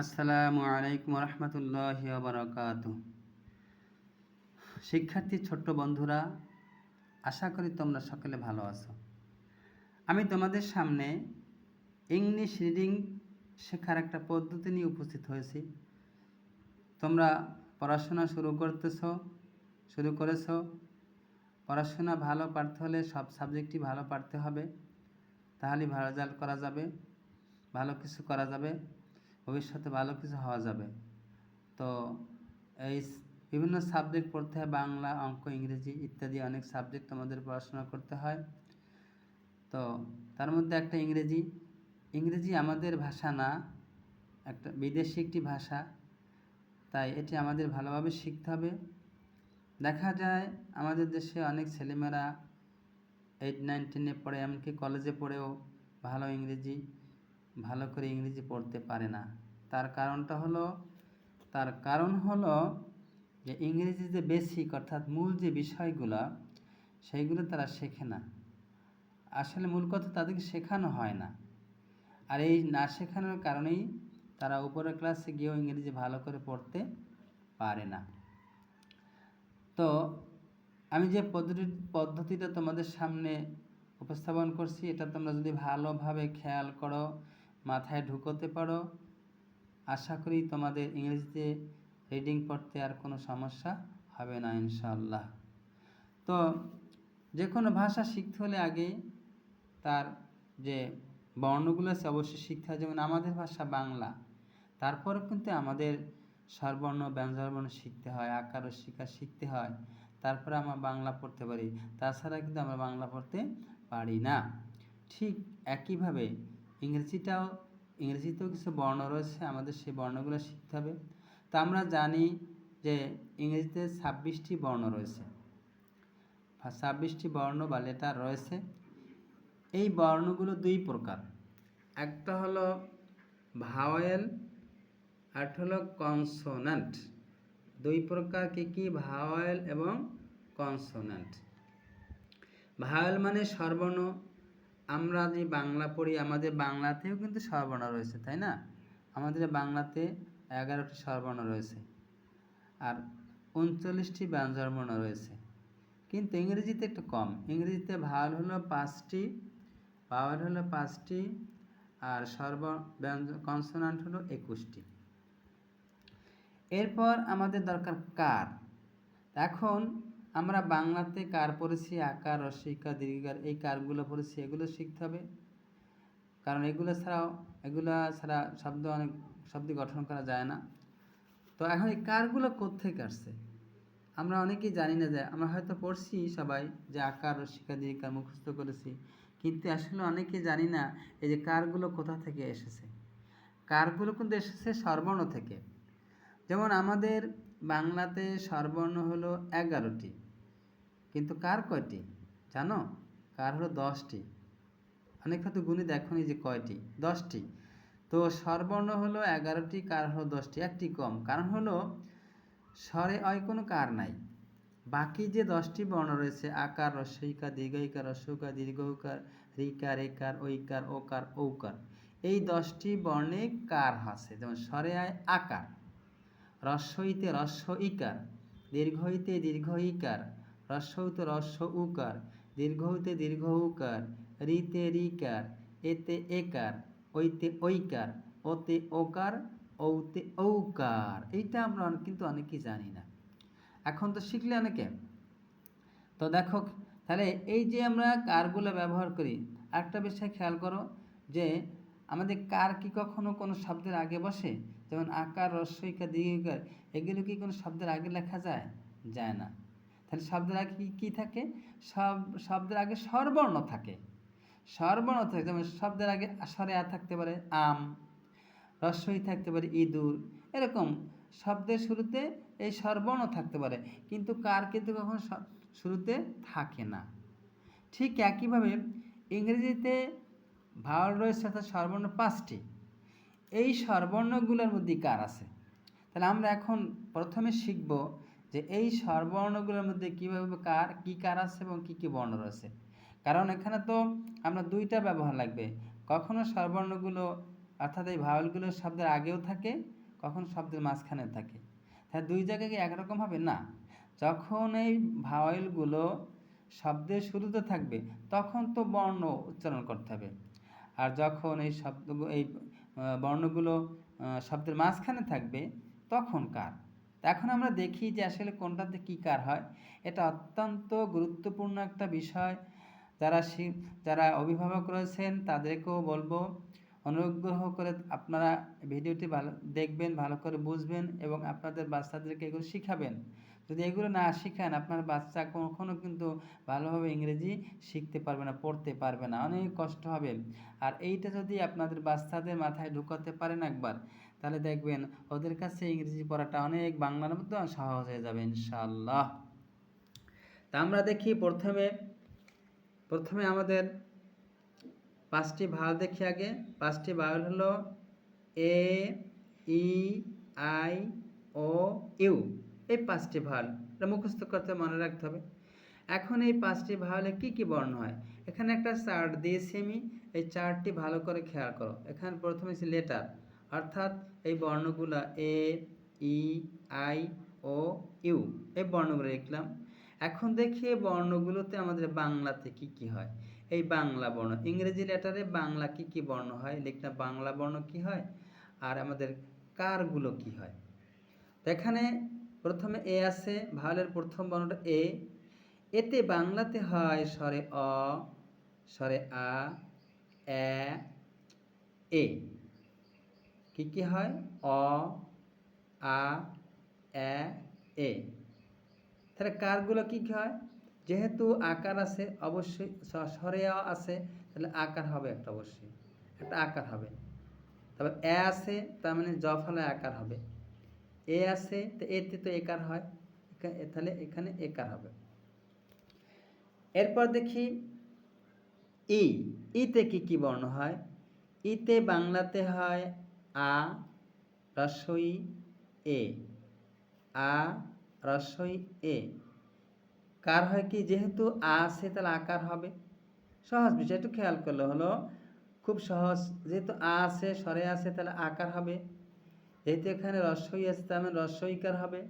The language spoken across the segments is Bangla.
আসসালামু আলাইকুম রহমতুল্লাহি ওয়া বারাকাতুহু। শিক্ষার্থী ছোট্ট বন্ধুরা, আশা করি তোমরা সকলে ভালো আছো। আমি তোমাদের সামনে ইংলিশ রিডিং শেখার একটা পদ্ধতি নিয়ে উপস্থিত হয়েছি। তোমরা পড়াশোনা শুরু করেছো। পড়াশোনা ভালো পারতে হলে সব সাবজেক্টই ভালো পারতে হবে, তাহলে ভালো রেজাল্ট করা যাবে, ভালো কিছু করা যাবে, ভবিষ্যতে ভালো কিছু হওয়া যাবে। তো এই বিভিন্ন সাবজেক্ট পড়তে হয়, বাংলা, অঙ্ক, ইংরেজি ইত্যাদি অনেক সাবজেক্ট তোমাদের পড়াশোনা করতে হয়। তো তার মধ্যে একটা ইংরেজি আমাদের ভাষা না, একটা বিদেশি একটি ভাষা, তাই এটি আমাদের ভালোভাবে শিখতে হবে। দেখা যায় আমাদের দেশে অনেক ছেলেমেয়েরা 8, 9, 10-এ পড়ে, এমনকি কলেজে পড়েও ভালো করে ইংরেজি পড়তে পারে না। তার কারণ হলো যে ইংরেজি যে বেসিক অর্থাৎ মূল যে বিষয়গুলো, সেইগুলো তারা শেখে না। আসলে মূল কথা তাদেরকে শেখানো হয় না, আর এই না শেখানোর কারণেই তারা উপরের ক্লাসে গিয়েও ইংরেজি ভালো করে পড়তে পারে না। তো আমি যে পদ্ধতিটা তোমাদের সামনে উপস্থাপন করছি, এটা তোমরা যদি ভালোভাবে খেয়াল করো, মাথায় ঢুকোতে পারো, আশা করি তোমাদের ইংরেজিতে রিডিং পড়তে আর কোনো সমস্যা হবে না ইনশাআল্লাহ। তো যে কোনো ভাষা শিখতে হলে আগে তার যে বর্ণগুলো আছে অবশ্যই শিখতে হয়। যেমন আমাদের ভাষা বাংলা, তারপরে কিন্তু আমাদের স্বরবর্ণ ব্যঞ্জনবর্ণ শিখতে হয়, আকার ও শিকার শিখতে হয়, তারপরে আমরা বাংলা পড়তে পারি। তাছাড়া কিন্তু আমরা বাংলা পড়তে পারি না। ঠিক একইভাবে ইংরেজিতেও কিছু বর্ণ রয়েছে, আমাদের সেই বর্ণগুলো শিখতে হবে। তা আমরা জানি যে ইংরেজিতে 26টি বর্ণ রয়েছে, 26টি বর্ণ বা লেটার রয়েছে। এই বর্ণগুলো দুই প্রকার, একটা হলো ভাওয়েল, আরেকটা হলো কনসোন্যান্ট। দুই প্রকার কি ভাওয়েল এবং কনসোন্যান্ট। ভাওয়েল মানে স্বরবর্ণ। আমরা যে বাংলা পড়ি, আমাদের বাংলাতেও কিন্তু স্বরবর্ণ রয়েছে, তাই না? আমাদের বাংলাতে 11টি স্বরবর্ণ রয়েছে আর 39টি ব্যঞ্জনবর্ণ রয়েছে, কিন্তু ইংরেজিতে একটু কম। ইংরেজিতে ভাওয়েল হলো 5টি, আর কনসোন্যান্ট হলো 21টি। এরপর আমাদের দরকার কার। এখন আমরা বাংলাতে কার পড়েছি, আকার, হ্রস্ব ইকার, দীর্ঘিকার, এই কারগুলো পড়েছি, এগুলো শিখতে হবে। কারণ এগুলো ছাড়া শব্দ গঠন করা যায় না। তো এখন এই কারগুলো কোত্থেকে আসছে আমরা অনেকেই জানি না। যে আমরা হয়তো পড়ছি সবাই যে আকার, হ্রস্ব ইকার, দীর্ঘিকার মুখস্থ করেছি, কিন্তু আসলে অনেকে জানি না এই যে কারগুলো কোথা থেকে এসেছে। কারগুলো কিন্তু এসেছে স্বরবর্ণ থেকে। যেমন আমাদের বাংলাতে স্বরবর্ণ হলো 11টি, কিন্তু কার কয়টি জানো? কার হলো 10টি। অনেক হয়তো গুণে দেখোনি যে কয়টি, 10টি। তো স্বরবর্ণ হলো 11টি, কার হলো 10টি, একটি কম। কারণ হলো স্বরে কোনো কার নাই। বাকি যে 10টি বর্ণ রয়েছে, আকার, হ্রস্ব ইকার, দীর্ঘ ইকার, হ্রস্ব উকার, দীর্ঘ উকার, ঋকার, একার, ঐকার, ওকার, ঔকার, এই 10টি বর্ণে কার আছে। যেমন স্বরে আকার, হ্রস্ব হইতে হ্রস্ব ইকার, দীর্ঘ হইতে দীর্ঘ ইকার, হ্রস্ব হইতে হ্রস্ব উকার, দীর্ঘ হইতে দীর্ঘ উকার, রিতে রিকার, এতে একার, ঐতে ঐকার, ওতে ওকার, ঔতে ঔকার। এইটা আমরা কিন্তু অনেকেই জানি না, এখন তো শিখলে অনেকে। তো দেখো তাহলে এই যে আমরা কারগুলো ব্যবহার করি, একটা বিষয় খেয়াল করো যে আমাদের কার কি কখনো কোনো শব্দের আগে বসে? যেমন আকার, হ্রস্ব ইকার, দীর্ঘ ইকার, এগুলো কি কোনো শব্দের আগে লেখা যায় না। তাহলে শব্দের আগে কি থাকে? শব্দের আগে স্বরবর্ণ থাকে। যেমন শব্দের আগে স্বরে আ থাকতে পারে আম, হ্রস্বই থাকতে পারে ইঁদুর, এরকম শব্দের শুরুতে এই স্বরবর্ণ থাকতে পারে, কিন্তু কার কিন্তু কখনো শুরুতে থাকে না। ঠিক একইভাবে ইংরেজিতে ভাওয়াল রয়েছে, অর্থাৎ স্বরবর্ণ 5টি। এই স্বরবর্ণগুলোর মধ্যে কার আছে। তাহলে আমরা এখন প্রথমে শিখব যে এই স্বরবর্ণগুলোর মধ্যে কীভাবে কি কার আছে এবং কী বর্ণ রয়েছে। কারণ এখানে তো আমরা দুইটা ব্যবহার লাগবে, কখনো স্বরবর্ণগুলো অর্থাৎ এই ভাওয়েলগুলো শব্দের আগেও থাকে, কখন শব্দের মাঝখানে থাকে। তাই দুই জায়গায় কি একরকম হবে না। যখন এই ভাওয়েলগুলো শব্দের শুরুতে থাকবে তখন তো বর্ণ উচ্চারণ করতে হবে, আর যখন এই বর্ণগুলো শব্দের মাঝখানে থাকবে তখন কার। এখন আমরা দেখি যে আসলে কোনটাতে কী কার হয়। এটা অত্যন্ত গুরুত্বপূর্ণ একটা বিষয়। যারা অভিভাবক রয়েছেন তাদেরকেও বলবো, অনুগ্রহ করে আপনারা ভিডিওটি ভালো দেখবেন, ভালো করে বুঝবেন এবং আপনাদের বাচ্চাদেরকে এগুলো শিখাবেন। যদি এগুলো না শিখান আপনার বাচ্চা কখনো কিন্তু ভালোভাবে ইংরেজি শিখতে পারবে না, পড়তে পারবে না, অনেক কষ্ট হবে। আর এইটা যদি আপনাদের বাচ্চাদের মাথায় ঢুকাতে পারেন একবার, তাহলে দেখবেন ওদের কাছে ইংরেজি পড়াটা অনেক বাংলার মধ্যে সহজ হয়ে যাবে ইনশাআল্লাহ। তা আমরা দেখি প্রথমে আমাদের 5টি ভাওয়াল দেখি আগে। 5টি ভাওয়াল হলো এ, ই, আই, ও, ইউ। এই 5টি ভাওয়াল এটা মুখস্থ করতে মনে রাখতে হবে। এখন এই 5টি ভাওয়ালে কি কি বর্ণ হয়, এখানে একটা চার্ট দিয়েছি আমি, এই চার্টটি ভালো করে খেয়াল করো। এখানে প্রথমে আছে লেটার, অর্থাৎ এই বর্ণগুলা এ, ই, আই, ও, ইউ, এই বর্ণগুলো লিখলাম। এখন দেখি এই বর্ণগুলোতে আমাদের বাংলাতে কি কি হয়। এই বাংলা বর্ণ, ইংরেজি লেটারে বাংলা কি কি বর্ণ হয় লিখলাম, বাংলা বর্ণ কি হয় আর আমাদের কারগুলো কি হয়। তো এখানে প্রথমে এ আছে, ভাওয়ালের প্রথম বর্ণটা এ। এতে বাংলাতে হয় স্বরে অ, স্বরে আ, এ। কি কি হয়? অ, আ, এ। তাহলে কারগুলো কি কি হয়? যেহেতু আকার আছে অবশ্যই, স্বরে অ আছে তাহলে আকার হবে একটা, অবশ্যই একটা আকার হবে। তবে এ আছে তার মানে জ ফলায় আকার হবে। এ আছে তো এতে তো একার হয়, তাহলে এখানে একার হবে। এরপর দেখি ই। ইতে কি কি বর্ণ হয়? ইতে বাংলাতে হয় আ, রস্বই এ, আ, রস্বই এ। কার হয় কি? যেহেতু আ আছে তাহলে আকার হবে। সহজ বিষয়, একটু খেয়াল করলে হলো, খুব সহজ। যেহেতু আ আছে, স্বরে আছে, তাহলে আকার হবে। যেহেতু এখানে রস্বই আছে তার মানে রস্বইকার হবে।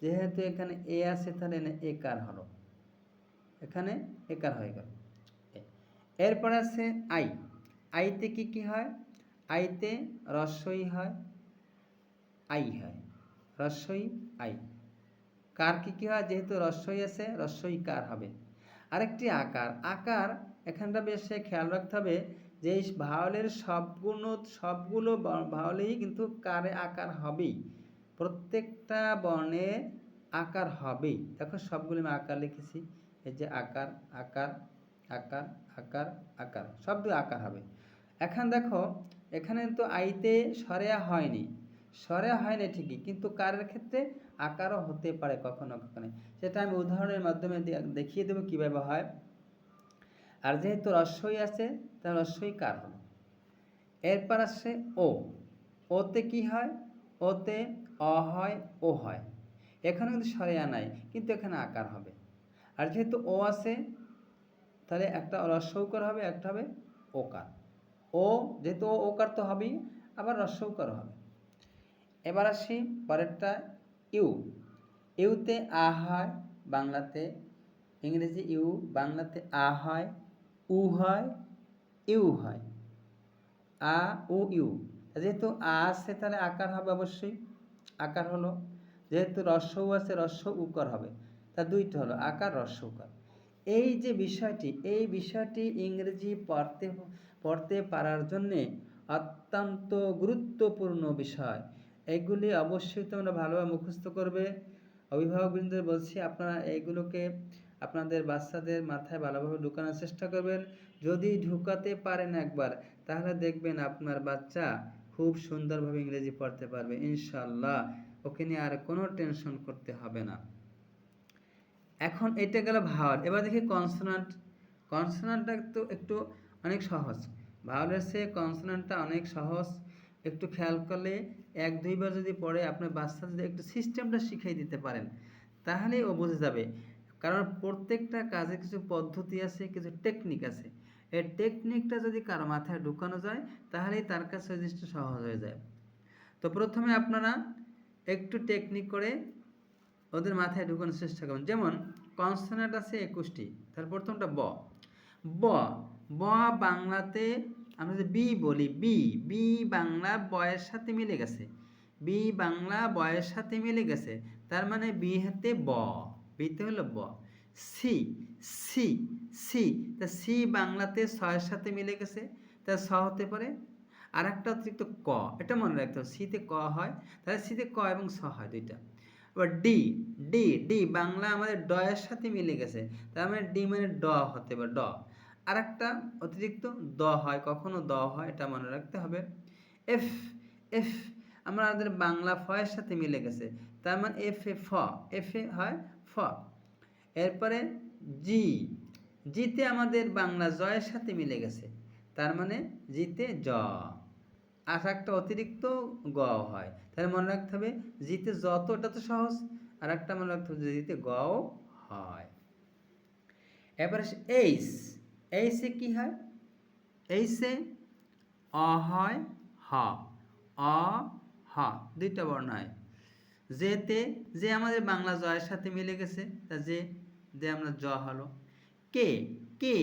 যেহেতু এখানে এ আছে তাহলে একার হলো, এখানে একার হয়ে গেল। এরপর আছে আই। আইতে কি কি হয়? আইতে রস্বই হয়, আই হয়, রস্বই আই। কার কি কি হয়? যেহেতু রস্বই আছে রস্বই কার হবে। আরেকটি আকার। আকার এখানটা বেশ খেয়াল রাখতে হবে যে এই ভাওয়ালের সবগুলো ভাওয়ালেই কিন্তু কারে আকার হবেই, প্রত্যেকটা বর্ণে আকার হবেই। দেখো সবগুলো আমি আকার লিখেছি, এই যে আকার, আকার, আকার, আকার, আকার, সবগুলো আকার হবে। এখন দেখো এখানে তো আইতে সরেয়া হয়নি, সরেয়া হয়নি ঠিকই, কিন্তু কারের ক্ষেত্রে আকারও হতে পারে কখনো কখনো, সেটা আমি উদাহরণের মাধ্যমে দেখিয়ে দেবো কীভাবে হয়। আর যেহেতু রস্বই আছে তাহলে রস্বই কার হলো। এরপর আসছে ও। ওতে কি হয়? ওতে অ হয়, ও হয়। এখানে কিন্তু সরেয়া নাই, কিন্তু এখানে আকার হবে। আর যেহেতু ও আছে তাহলে একটা রস্বউকার হবে, একটা হবে ওকার। ও যেহেতু ওকার তো হবেই, আবার রস্বউকার হবে। এবার আসি পরেরটা ইউ। ইউতে আ হয় বাংলাতে, ইংরেজি ইউ, বাংলাতে আ হয়, উ হয়, ইউ হয়, আ উ ইউ। যেহেতু আ আছে তাহলে আকার হবে, অবশ্যই আকার হলো। যেহেতু রস্বউ আছে রস্ব উকার হবে, তা দুইটা হলো আকার, রস্ব উকার। এই যে বিষয়টি, এই বিষয়টি ইংরেজি পড়তে পারার জন্যে অত্যন্ত গুরুত্বপূর্ণ বিষয়। এগুলি অবশ্যই তোমরা ভালোভাবে মুখস্থ করবে। অভিভাবকবৃন্দদের বলছি আপনারা এইগুলোকে আপনাদের বাচ্চাদের মাথায় ভালোভাবে ঢুকানোর চেষ্টা করবেন। যদি ঢুকাতে পারেন একবার, তাহলে দেখবেন আপনার বাচ্চা খুব সুন্দরভাবে ইংরেজি পড়তে পারবে ইনশাল্লাহ। ওকে নিয়ে আর কোনো টেনশন করতে হবে না। এখন এটা গেল ভাওয়াল। এবার দেখি কনসোনান্ট। কনসোনান্টটা একটু অনেক সহজ, ভাওয়ালের চেয়ে কনসোনান্টটা অনেক সহজ। একটু খেয়াল করলে 1-2 বার যদি পড়ে আপনার বাচ্চা যদি একটু সিস্টেমটা শিখিয়ে দিতে পারেন তাহলেই ও বুঝে যাবে। কারণ প্রত্যেকটা কাজে কিছু পদ্ধতি আছে, কিছু টেকনিক আছে। এই টেকনিকটা যদি কারো মাথায় ঢুকানো যায় তাহলেই তার কাছে ওই জিনিসটা সহজ হয়ে যায়। তো প্রথমে আপনারা একটু টেকনিক করে ওদের মাথায় ঢুকানোর চেষ্টা করুন। যেমন কনসোনেন্ট আছে 21টি, তার প্রথমটা ব। ব ব বাংলাতে আমরা যদি বি বলি, বি বি বাংলা বয়ের সাথে মিলে গেছে, বি বাংলা বয়ের সাথে মিলে গেছে, তার মানে বি হাতে ব, বিতে হলো ব। সি সি সি তা সি বাংলাতে ছয়ের সাথে মিলে গেছে, তা ছ হতে পারে। আর একটা অতিরিক্ত ক, এটা মনে রাখতে হবে, সিতে ক হয়, তাহলে সিতে ক এবং ছ হয় দুইটা। আবার ডি ডি ডি বাংলা আমাদের ড এর সাথে মিলে গেছে, তার মানে ডি মানে ড হতে পারে, ড। আর একটা অতিরিক্ত দ হয়, কখনো দ হয়, এটা মনে রাখতে হবে। এফ এফ আমাদের বাংলা ফ এর সাথে মিলে গেছে, তার মানে এফ এ ফ, এফ এ হয় ফ। এরপরে জি জিতে আমাদের বাংলা জ এর সাথে মিলে গেছে, তার মানে জিতে জ। আর একটা অতিরিক্ত গ হয়, তাহলে মনে রাখতে হবে জিতে যত, এটা তো সহজ। আর একটা মনে রাখতে হবে জিতে গ হয়। এবারে এইস, এইসে কি হয়? এইসে অ হয় হ, অ হ দুইটা বর্ণ হয়। যেতে যে আমাদের বাংলা জয়ের সাথে মিলে গেছে, তা যে যে আমরা জ হলো। কে কে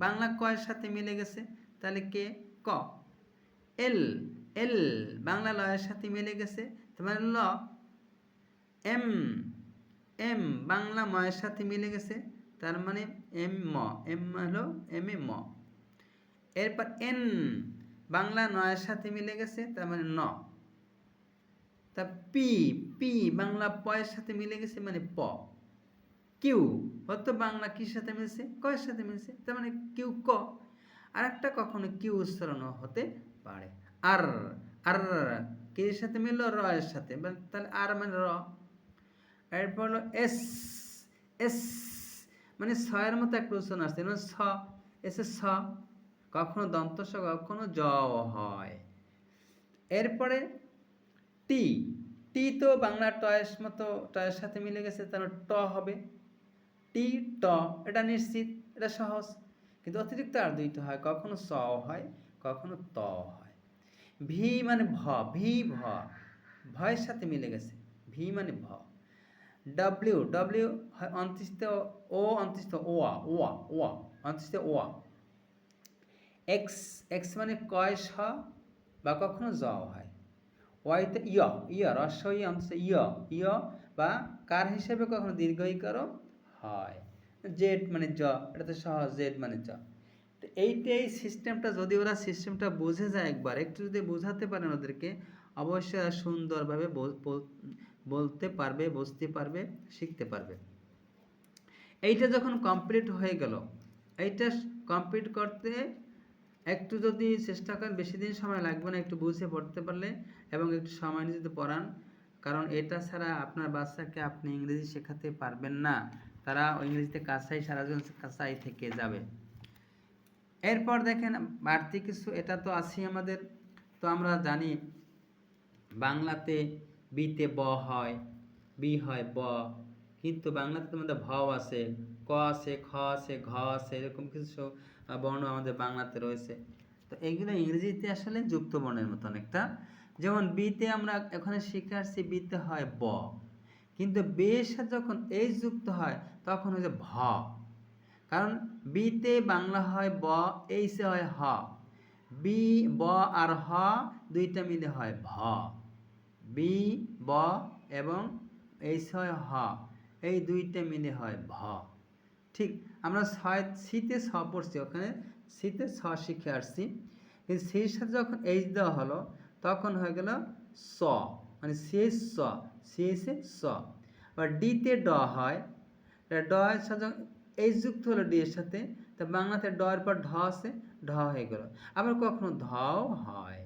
বাংলা কয়ের সাথে মিলে গেছে, তাহলে কে ক। এল এল বাংলা লয়ের সাথে মিলে গেছে, তার মানে ল। এম এম বাংলা ময়ের সাথে মিলে গেছে, তার মানে এম ম, এম হলো এম এ ম। এরপর এন বাংলা নয়ের সাথে মিলে গেছে, তার মানে ন। তা পি পি বাংলা পয়ের সাথে মিলে গেছে, মানে প। কিউ হয়তো বাংলা কির সাথে মিলছে, কয়ের সাথে মিলছে, তার মানে কিউ ক। আর একটা কখনো কিউ উচ্চারণ হতে পারে। আর আর কির সাথে মিললো র এর সাথে, তাহলে আর মানে র। এরপর হলো এস এস মানে ছয়ের মতো একটা উচ্চারণ আসছে, মানে ছ, এসে ছ, কখনো দন্ত স কখনো জ হয়। এরপরে টি টি তো বাংলা টয়ের মতো টয়ের সাথে মিলে গেছে, তার ট হবে, টি ট, এটা নিশ্চিত, এটা সহজ। কিন্তু অতিরিক্ত আর দুইটা হয়, কখনো স হয় কখনো ত হয়। ভি মানে ভ, ভি ভ, ভয়ের সাথে মিলে গেছে, ভি মানে ভ। ডাব্লিউ ডাব্লিউ হয় অন্তস্থ ও, অন্তস্থ ওয়া ওয়া ওয়া, অন্তস্থ ওয়া। এক্স এক্স মানে কয় স বা কখনো জ হয়। ওয়াইতে ইয় ইয় রস্য ই অন্তস্থ ইয় ইয় বা কার হিসেবে কখনো দীর্ঘ ইকারও হয়। জেড মানে জ, এটা তো সহজ, জেড মানে জ। তো এই সিস্টেমটা যদি ওরা সিস্টেমটা বুঝে যায় একবার, একটু যদি বোঝাতে পারেন ওদেরকে, অবশ্যই সুন্দরভাবে বলতে পারবে, বুঝতে পারবে, শিখতে পারবে। এইটা যখন কমপ্লিট হয়ে গেল, এইটা কমপ্লিট করতে একটু যদি চেষ্টা করেন, বেশি দিন সময় লাগবে না, একটু বুঝে পড়তে পারলে এবং একটু সময় নিয়ে যদি পড়ান, কারণ এটা ছাড়া আপনার বাচ্চাকে আপনি ইংরেজি শেখাতে পারবেন না, তারা ইংরেজিতে কাঁচাই সারা জীবন কাঁচাই থেকে যাবে। এরপর দেখেন বাড়তি কিছু, এটা তো আছেই আমাদের। তো আমরা জানি বাংলাতে বিতে ব হয়, বি হয় ব, কিন্তু বাংলাতে তো আমাদের ভাও আছে, ক আছে, খ আছে, ঘ আছে, এরকম কিছু বর্ণ আমাদের বাংলাতে রয়েছে। তো এইগুলো ইংরেজিতে আসলে যুক্ত বর্ণের মতো অনেকটা। যেমন বিতে আমরা এখানে শিখে আসছি বিতে হয় ব, কিন্তু বের সাথে যখন এই যুক্ত হয় তখন হচ্ছে ভ। কারণ বিতে বাংলা হয় ব, এইসে হয় হ, বি ব আর হ দুইটা মিলে হয় ভ। বি ব এবং এইস হয় হ, এই দুইটা মিলে হয় ভ। ঠিক আমরা সিতে ছ পড়ছি, ওখানে সিতে ছ শিখে আসছি, কিন্তু সির সাথে যখন এইচ দেওয়া হলো তখন হয়ে গেল স, মানে সিএস স, সিএসে স। আবার ডিতে ড হয়, ড এর সাথে এইচ যুক্ত হলো ডি এর সাথে, তা বাংলাতে ড এর পর ঢ আছে, ঢ হয়ে গেল। আবার কখনো ধও হয়।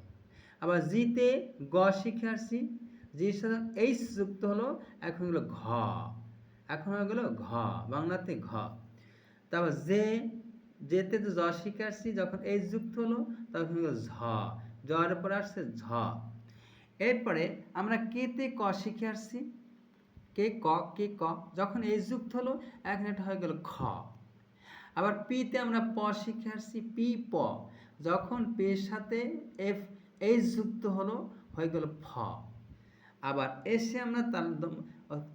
আবার জিতে গ শিখে আসছি, জির সাথে এইচ যুক্ত হলো, এখন হলো ঘ, এখন হয়ে গেল ঘ, বাংলাতে ঘ। তারপর যেতে তো জ শিখে আসছি, যখন এইচ যুক্ত হলো তখন হলো ঝ, জ এর পর আসছে ঝ। এরপরে আমরা কেতে ক শিখে আসছি, কে ক, কে ক, যখন এইচ যুক্ত হলো এখন এটা হয়ে গেল খ। আবার পিতে আমরা প শিখে আসছি, পি প, যখন পের সাথে এফ এইচ যুক্ত হলো হয়ে গেল ফ। আবার এসে আমরা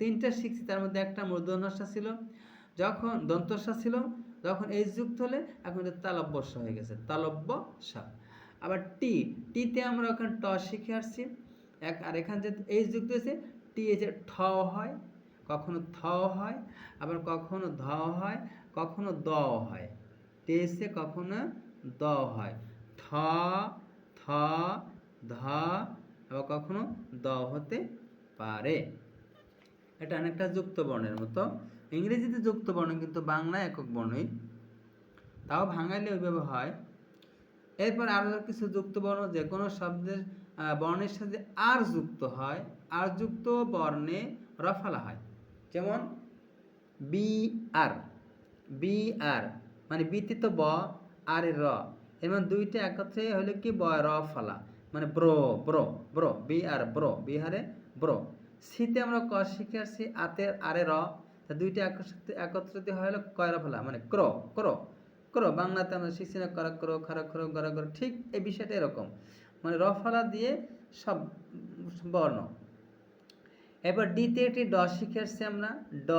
তিনটা শিখছি, তার মধ্যে একটা মূর্ধন্যস্ব ছিল, যখন দন্তস্ব ছিল, যখন এইচ যুক্ত হলে এখন তালব্য স হয়ে গেছে, তালব্য স। আবার টিতে আমরা ওখানে ট শিখে আসছি, আর এখানে যে এইচ যুক্ত হয়েছে, টি এসে ঠ হয়, কখনো থ হয়, আবার কখনো ধ হয়, কখনো দ হয়। টি এসে কখনো দ হয়, ঠ, থ, ধ, আবার কখনো দ হতে পারে। এটা অনেকটা যুক্ত বর্ণের মতো। ইংরেজিতে যুক্ত বর্ণ, কিন্তু বাংলায় একক বর্ণই, তাও ভাঙাইলে ওইভাবে হয়। এরপর আরও কিছু যুক্ত বর্ণ, যে কোনো শব্দের বর্ণের সাথে আর যুক্ত হয়, আর যুক্ত বর্ণে রফালা হয়। যেমন বি আর, বি আর মানে বিতে তো ব আর র, এর মানে দুইটা একত্রে হলে কি ব র ফলা, মানে ব্রো ব্রো ব্রো, বি আর ব্রো, বিহারে ব্রো। সিতে আমরা ক শিখে আসছি, আতে আরে র, দুইটা একত্রিত হলো কয়রা ফলা, মানে ক্র ক্র ক্র। বাংলাতে আমরা শিখছি না করা ক্র খারা ক্র গড়া গড়, ঠিক এই বিষয়টা এরকম, মানে র ফলা দিয়ে সব বর্ণ। এবার ডিতে একটি ড শিখে আসছি আমরা, ড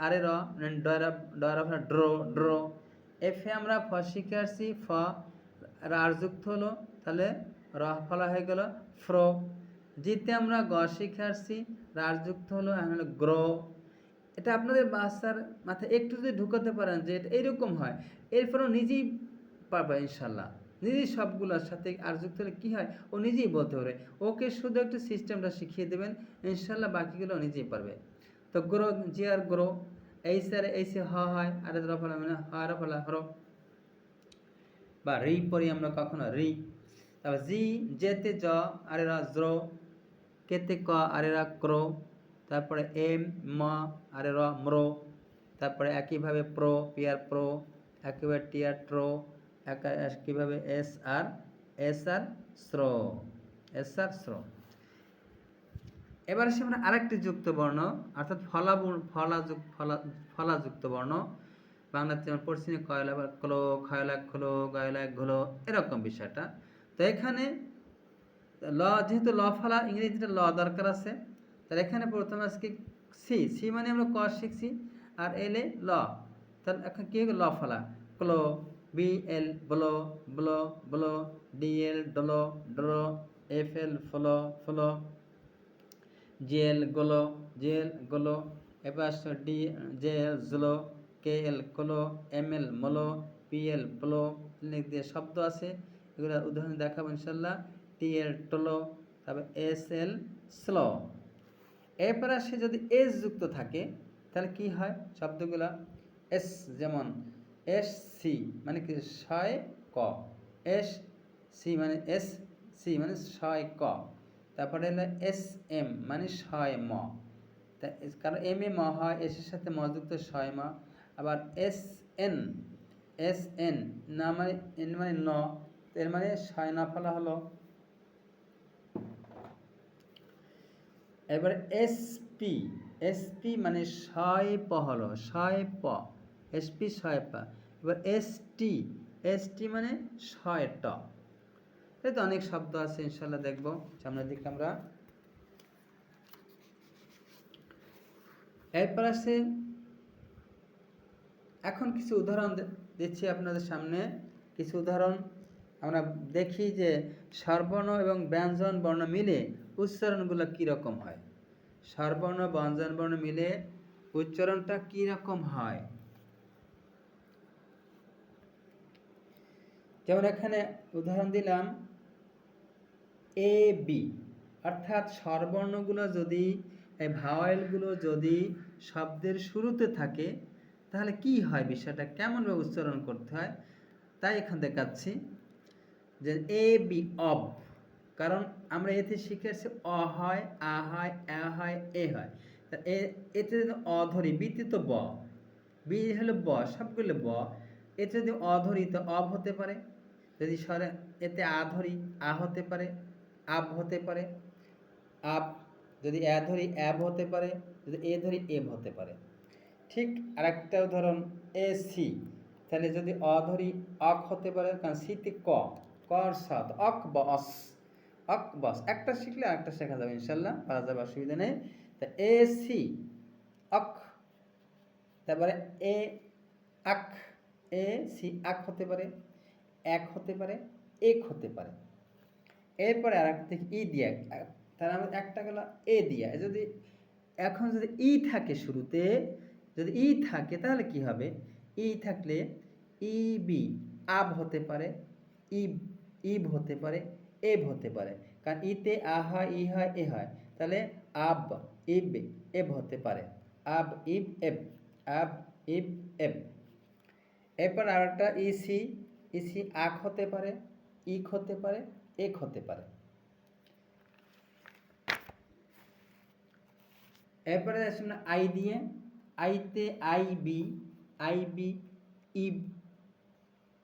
আরে র, ডরা ফলা ড্র ড্র। এফে আমরা ফ শিখে আসছি, ফ আর যুক্ত হলো, তাহলে র ফলা হয়ে গেল ফ্রো। জিতে আমরা গ শিখে আসছি, রার যুক্ত হলো, হলো গ্রো। এটা আপনাদের বাচ্চার মাথায় একটু যদি ঢুকাতে পারেন যে এটা এইরকম হয়, এরপরও নিজেই পারবে ইনশাল্লাহ। নিজেই সবগুলোর সাথে আর যুক্ত হলে কী হয় ও নিজেই বলতে পারে, ওকে শুধু একটু সিস্টেমটা শিখিয়ে দেবেন, ইনশাল্লাহ বাকিগুলো নিজেই পারবে। তো গ্রো, জি আর গ্রো, এই স্যার এই সে হ হয়, আর রফলা মানে হর ফলা হর, বা রি পড়ি আমরা কখনো রি। তারপর জি যেতে জ আরে রা জ্র, কেতে ক আরে রা ক্র, তারপরে এম ম আরে র ম্র, তারপরে একইভাবে প্রো পিয়ার প্রো, একইভাবে টিয়ার ট্রো, একইভাবে এস আর শ্রো, এস আর শ্রো। এবার আসে আমরা আরেকটি যুক্ত বর্ণ, অর্থাৎ ফলাযুক্ত বর্ণ। বাংলাতে যেমন পড়ছি কয়লা ক্লো, খয়লা খোলো, গয়লা ঘোলো, এরকম বিষয়টা। তো এখানে ল, যেহেতু ল ফলা, ইংরেজিতে ল দরকার আছে, তাহলে এখানে প্রথমে আজকে সি, সি মানে আমরা ক শিখছি, আর এলে ল, তাহলে এখন কী হবে ল ফলা, ক্লো, বি এল ব্লো ব্লো ব্লো, ডি এল ডলো ড্রো, এফ এল ফলো ফলো, জিএল গোলো জেল গোলো। এবার ডি জে এল জলো, কে এল কোলো, এম এল মলো, পি এল প্লো, দিয়ে শব্দ আছে, এগুলো উদাহরণ দেখাবো ইনশাল্লাহ। টি এল টোলো, তারপর এস এল স্লো। এরপর আসে যদি এস যুক্ত থাকে তাহলে কি হয় শব্দগুলো, এস, যেমন এস সি মানে কি ছয় ক, এস সি মানে এস সি মানে ছয় ক, তারপরে হলো এস এম মানে ছয় ম, কারণ এম এ ম হয়, এসের সাথে ম যুক্ত ছয় ম। আবার এস এন না মানে এন মানে ন, এর মানে ছয় না ফলা হলো। এবার এসপি মানে ছয় প হলো, ছয় প, এসপি ছয় পা। এবার এসটি মানে ছয় ট। এই তো অনেক শব্দ আছে, ইনশাল্লাহ দেখবো সামনের দিকে আমরা। এরপর আছে, এখন কিছু উদাহরণ দিচ্ছি আপনাদের সামনে। কিছু উদাহরণ আমরা দেখি যে স্বরবর্ণ এবং ব্যঞ্জন বর্ণ মিলে উচ্চারণগুলো কীরকম হয়, স্বরবর্ণ ব্যঞ্জন বর্ণ মিলে উচ্চারণটা কীরকম হয়। যেমন এখানে উদাহরণ দিলাম এ বি, অর্থাৎ স্বরবর্ণগুলো যদি, এই ভাওয়েলগুলো যদি শব্দের শুরুতে থাকে তাহলে কি হয়, বিষয়টা কেমনভাবে উচ্চারণ করতে হয়, তাই এখান দেখাচ্ছি যে এ বি অব, কারণ আমরা এতে শিখেছি অ হয়, আ হয়, এ হয়, এ হয়। এতে যদি অ ধরি, বিতে তো ব, বি হলো ব, সবগুলো ব, এতে যদি অ ধরি তো অব হতে পারে, যদি স্বরে এতে আ ধরি আ হতে পারে, আব হতে পারে, আব, যদি এ ধরি অ্যাব হতে পারে, যদি এ ধরি এব হতে পারে। ঠিক আরেকটা উদাহরণ এ সি, তাহলে যদি অ ধরি অক হতে পারে, কারণ শীতে ক, কর সাদ, অক বস, অক বস। একটা শিখলে আরেকটা শেখা যাবে ইনশাল্লাহ, পারা যাবে, অসুবিধা নেই। তা এ সি অক, তারপরে এ আক, এ সি আক হতে পারে, এক হতে পারে, এক হতে পারে। এরপরে আর একটা ই দিয়া, তাহলে আমাদের একটা গেল এ দিয়া। যদি এখন যদি ই থাকে শুরুতে, যদি ই থাকে তাহলে কি হবে? ই থাকলে ই বি আব হতে পারে, ইব ইব হতে পারে, এব হতে পারে। কারণ ইতে আ হয়, ই হয়, এ হয়, তাহলে আব ইব এব হতে পারে, আব ইব এব, আব ইব এব। এরপর আর একটা ইসি, ইসি আক হতে পারে, ইক হতে পারে, এক হতে পারে। এরপরে আসুন আই দিয়ে, আইতে আই বি, আই বি ইব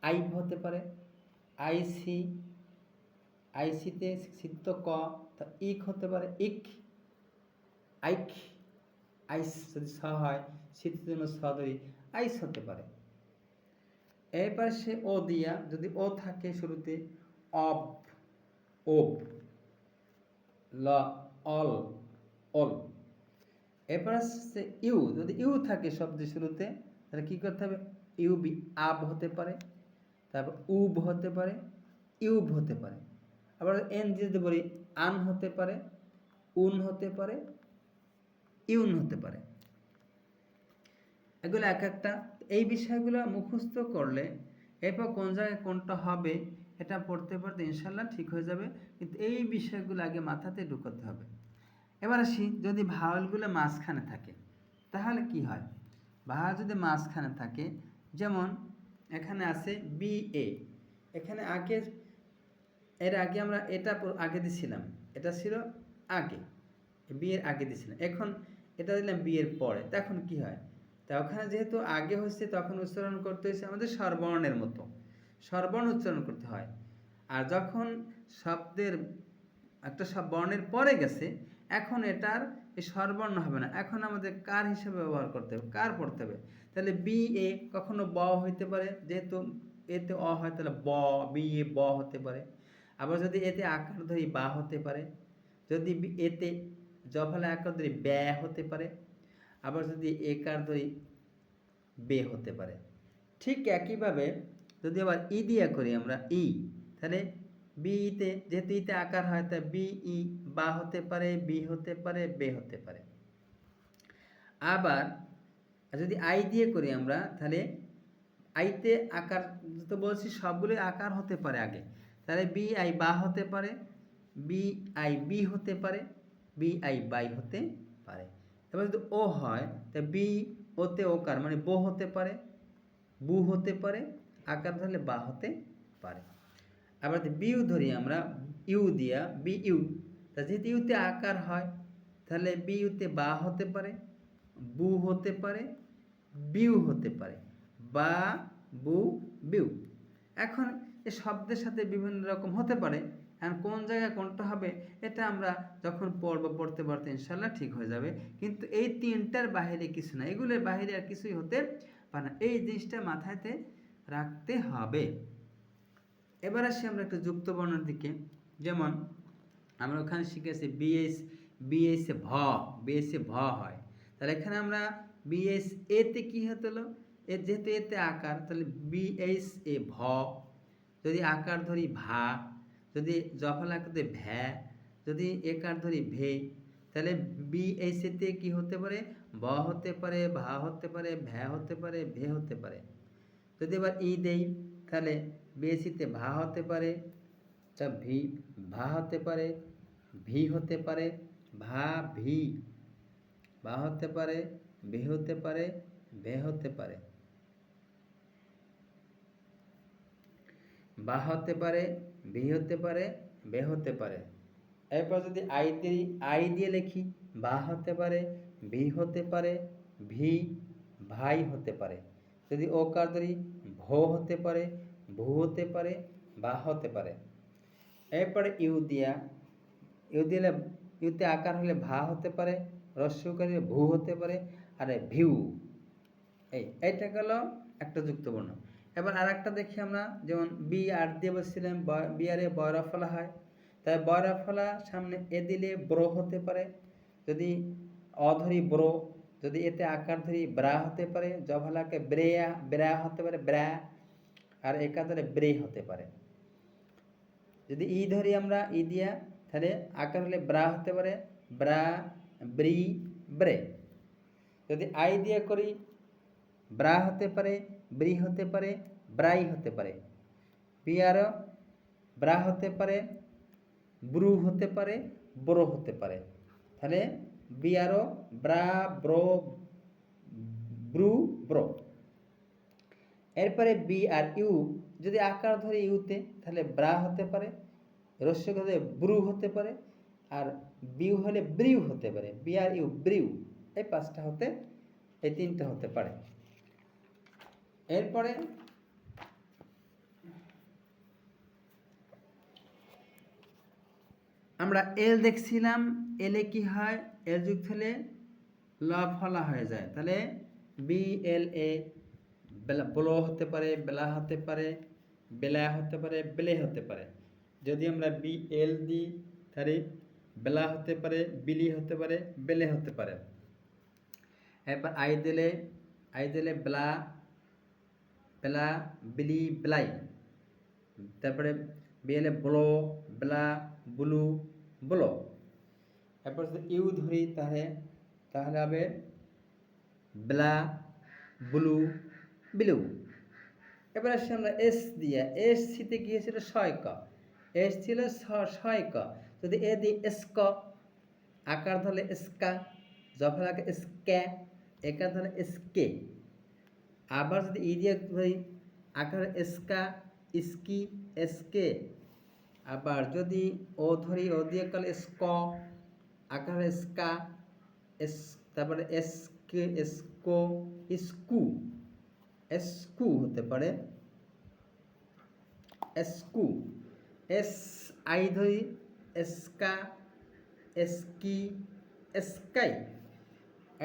আইব হতে পারে, আইসি, আইসিতে সিদ্ধ ক, তা ইক হতে পারে, ইক, আইক, আইস যদি স হয়, শীতের জন্য স ধরি, আইস হতে পারে। এরপর সে ও দিয়া, যদি ও থাকে শুরুতে, অব, ওব, ল, অল, অল। এরপর আসছে ইউ, যদি ইউ থাকে শব্দের শুরুতে, তাহলে কি করতে হবে? ইউ বি আব হতে পারে, তারপর উব হতে পারে, ইউব হতে পারে। আবার এন যদি বলি, আন হতে পারে, উন হতে পারে, ইউন হতে পারে। এগুলো এক একটা, এই বিষয়গুলো মুখস্থ করলে এরপর কোন জায়গায় কোনটা হবে এটা পড়তে পড়তে ইনশাল্লাহ ঠিক হয়ে যাবে। কিন্তু এই বিষয়গুলো আগে মাথাতে ঢুকাতে হবে। এবার আসি, যদি ভাওয়ালগুলো মাঝখানে থাকে তাহলে কি হয়? ভাওয়াল যদি মাঝখানে থাকে, যেমন এখানে আছে বি এ, এখানে আগে, এর আগে আমরা এটা আগে দিছিলাম, এটা ছিল আগে, বি এর আগে দিছিলাম, এখন এটা দিলাম বি এর পরে, তখন কি হয়? তা ওখানে যেহেতু আগে হচ্ছে, তখন উচ্চারণ করতে হয়েছে আমাদের স্বরবর্ণের মতো, স্বরবর্ণ উচ্চারণ করতে হয়। আর যখন শব্দের একটা সব বর্ণের পরে গেছে, এখন এটার এই স্বরবর্ণ হবে না, এখন আমাদের কার হিসেবে ব্যবহার করতে হবে, কার পড়তে হবে। তাহলে বি এ কখনো ব হইতে পারে, যেহেতু এতে অ হয় তাহলে ব, বি এ ব হতে পারে। আবার যদি এতে আকার ধরি বা হতে পারে, যদি এতে জফলে আকার ধরি ব্যা হতে পারে, আবার যদি একার ধরি বে হতে পারে। ঠিক একইভাবে যদি আবার ই দিয়া করি আমরা, ই, তাহলে বিতে যেহেতু ইতে আকার হয়, তাই বি ই বা হতে পারে, বি হতে পারে, বে হতে পারে। আবার যদি আই দিয়ে করি আমরা, তাহলে আইতে আকার, তো বলছি সবগুলোই আকার হতে পারে আগে, তাহলে বি আই বা হতে পারে, বি আই বি হতে পারে, বি আই বাই হতে পারে। এবার যদি ও হয়, তা বি ওতে ওকার মানে বো হতে পারে, বু হতে পারে, আকার ধরলে বা হতে পারে। আবার যদি বিউ ধরি আমরা, ইউ দিয়া, বি ইউ, তা যেহেতু ইউতে আকার হয়, তাহলে বি ইউতে বা হতে পারে, বু হতে পারে, বিউ হতে পারে, বা বু বিউ। এখন এই শব্দের সাথে বিভিন্ন রকম হতে পারে, আর কোন জায়গায় কোনটা হবে এটা আমরা যখন পড়তে পড়তে ইনশাল্লাহ ঠিক হয়ে যাবে। কিন্তু এই তিনটার বাইরে কিছু না, এগুলোর বাইরে আর কিছুই হতে পারে না, এই জিনিসটা মাথাতে রাখতে হবে। এবার আসি আমরা একটু যুক্ত বর্ণের দিকে। যেমন আমরা ওখানে শিখেছি বিএস, বিএসে ভ, বিএসে ভ হয়, তাহলে এখানে আমরা বিএস এতে কি হতো, এ যেহেতু এতে আকার, তাহলে বিএস এ ভ, যদি আকার ধরি ভা, যদি জফল আকার ধরি ভ্যা, যদি একার ধরি ভে, তাহলে বিএস এতে কি হতে পারে? ব হতে পারে, ভা হতে পারে, ভ্যা হতে পারে, ভে হতে পারে। যদি এবার ই দেই, তাহলে বিএসিতে ভা হতে পারে, তা ভি ভা হতে পারে, ভি হতে পারে, ভা ভি, বা হতে পারে, ভে হতে পারে, ভে হতে পারে, বা হতে পারে, ভি হতে পারে, বে হতে পারে। এরপর যদি আই দিয়ে লিখি, বা হতে পারে, ভি হতে পারে, ভি ভাই হতে পারে। যদি ওকার ধরি, ভো হতে পারে, ভু হতে পারে, বা হতে পারে। এরপরে ইউ দিয়া, ইউ দিলে ইউতে আকার হলে ভা হতে পারে, রস্যকারী ভু হতে পারে, আর ভিউ, এইটা গেল একটা যুক্ত বর্ণ। এবার আর একটা দেখি আমরা, যেমন বি আর দিয়ে বসছিলাম, বি আর এ বয়রা ফলা হয়, তাই বয়রা ফলা সামনে এ দিলে ব্রো হতে পারে, যদি অ ধরি ব্রো, যদি এতে আকার ধরি ব্রা হতে পারে, জফলাকে ব্রেয়া ব্রা হতে পারে ব্রা, আর একা ধরে ব্রে হতে পারে। যদি ই ধরি আমরা ই দিয়া, তাহলে আকার হলে ব্রা হতে পারে ব্রা, ব্রি, ব্রে। যদি আই দিয়ে করি, ব্রা হতে পারে, ব্রি হতে পারে, ব্রাই হতে পারে। বিয়ারও ব্রা হতে পারে, ব্রু হতে পারে, ব্রো হতে পারে। তাহলে বিয়ারও ব্রা, ব্রো, ব্রু, ব্রো। এরপরে বি আর ইউ যদি আকার ধরে ইউতে, তাহলে ব্রা হতে পারে, রস্য হলে ব্রু হতে পারে, আর বিউ হলে ব্রিউ হতে পারে, বি আর ইউ ব্রিউ। এই পাঁচটা হতে, এই তিনটা হতে পারে। এরপরে আমরা এল দেখছিলাম, এলে কি হয়, এল যুক্ত হলে ল ফলা হয়ে যায়, তাহলে বি এল এ ব্লো হতে পারে, বেলা হতে পারে, বেলা হতে পারে, বেলে হতে পারে। যদি আমরা বি এল দিই, তাহলে বেলা হতে পারে, বিলি হতে পারে, বেলে হতে পারে। এরপর আই দিলে বেলা, বেলা, বিলি, বেলাই। তারপরে বিএলে ব্লো, বেলা, বুলু, ব্লো। এরপর যদি ইউ ধরি, তাহলে হবে বেলা, বুলু, বিলু। এবার আসছি আমরা এস দিয়া, এস সিতে গিয়েছিল 6 ক, এস ছিল 6 ক, যদি এ দিই এসক, আকার ধরলে এসকা, জফলাকে এসকে, একার ধরলে এসকে। আবার যদি ই দিয়ে ধরি, আকার এসকা, ইসকি, এসকে। আবার যদি ও ধরি, ও দিয়ে করলে এসক, আকার এসকা, এস, তারপরে এসকে, এসকো, ইসকু, এসকু হতে পারে, এসকু। এস আই ধরি, এসকা, এসকি, এসকাই।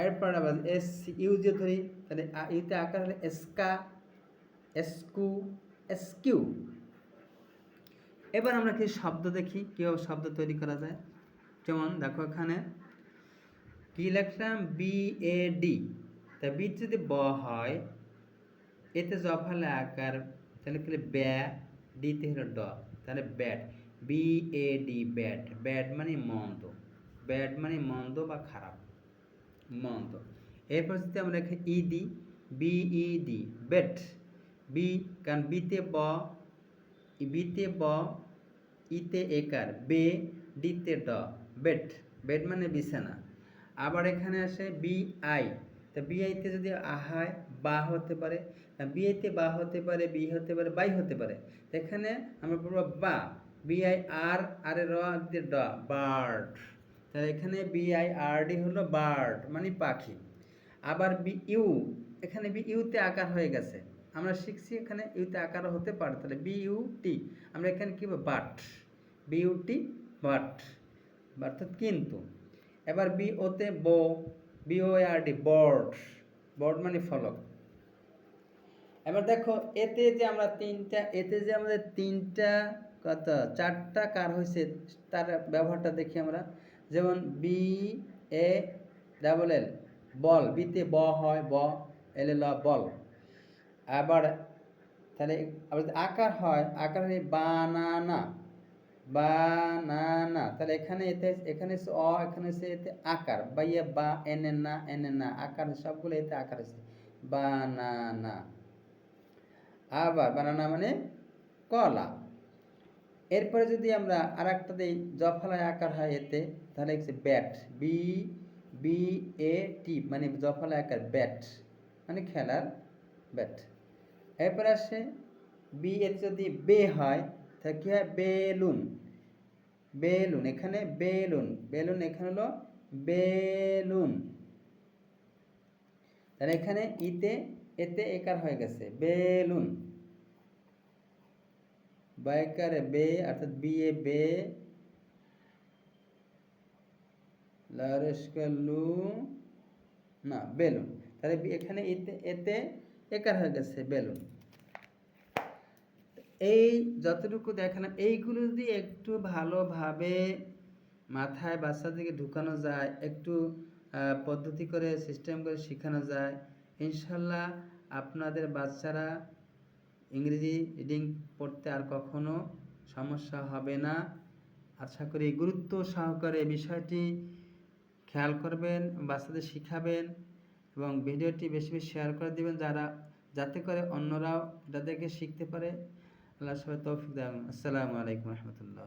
এরপর আবার এস ইউ দিয়ে ধরি, তাহলে ইউতে আকার হলে এসকা, এসকু, এসকিউ। এবার আমরা কিছু শব্দ দেখি কীভাবে শব্দ তৈরি করা যায়। যেমন দেখো এখানে কি লিখলাম, বি এ ডি, তা বি যদি ব হয়, এতে জফালে আকার, তাহলে কি ব্যা, ডিতে হলো ড, তাহলে bad, B A D bad. Bad মানে মন্দ, ব্যাট মানে মন্দ বা খারাপ, মন্দ। এরপর যদি আমরা এখানে ই দিই, B E D bed, B, কারণ বিতে ব, বিতে ব, ইতে একার, বে, ডিতে ড, বেট। বেট মানে বিছানা। আবার এখানে আসে বি আই, তা বি আইতে যদি হয় বা হতে পারে, বি আইতে বা হতে পারে, বি হতে পারে, বাই হতে পারে। এখানে আমরা বলবো বা, বি আই আর, আরে র দিয়ে ড, বার্ড। তাহলে এখানে বি আই আর ডি হলো বার্ড মানে পাখি। আবার বি ইউ, এখানে বি ইউতে আকার হয়ে গেছে, আমরা শিখছি এখানে ইউতে আকার হতে পারে, তাহলে বি ইউ টি, আমরা এখানে কি but, B U T but, অর্থাৎ কিন্তু। এবার বি ওতে বো, B O R D board, board মানে ফলক। এবার দেখো এতে যে আমরা আমাদের তিনটা কত চারটা কার হয়েছে, তার ব্যবহারটা দেখি আমরা। যেমন বি এ ডাবল এল বল, বিতে ব হয় ব, এল এল বল। আবার তাহলে আবার যদি আকার হয়, আকার হলে বানানা, বানানা। তাহলে এখানে এখানে অ, এখানে এতে আকার, বাইয়া বা এনে না আকার, সবগুলো এতে আকার আছে, বানানা। আবার বানানা মানে কলা। এরপরে যদি আমরা আর একটা দিই, জফলায় আকার হয় এতে, তাহলে হচ্ছে ব্যাট, বি বি এ টি মানে জফলায় আকার, ব্যাট মানে খেলার ব্যাট। এরপরে আসে বি এতে যদি বে হয়, তাহলে কি হয়, বেলুন, বেলুন। এখানে বেলুন, বেলুন এখানে হলো বেলুন। তাহলে এখানে এতে একার হয়ে গেছে, বেলুন। বাইকারে বে, অর্থাৎ বি এ বে, লারেশকালু না বেলুন। তাহলে এখানে এতে একার হয়ে গেছে, বেলুন। এই যতটুকু দেখালাম এইগুলো যদি একটু ভালোভাবে মাথায় বাচ্চাদেরকে ঢুকানো যায়, একটু পদ্ধতি করে সিস্টেম করে শেখানো যায়, ইনশাল্লাহ আপনাদের বাচ্চারা ইংরেজি রিডিং পড়তে আর কখনো সমস্যা হবে না। আশা করি গুরুত্ব সহকারে বিষয়টি খেয়াল করবেন, বাচ্চাদের শিখাবেন এবং ভিডিওটি বেশি বেশি শেয়ার করে দিবেন যাতে করে অন্যরাও এটা দেখে শিখতে পারে। আল্লাহ সবাই তৌফিক দান। আসসালামু আলাইকুম রহমতুল্লাহ।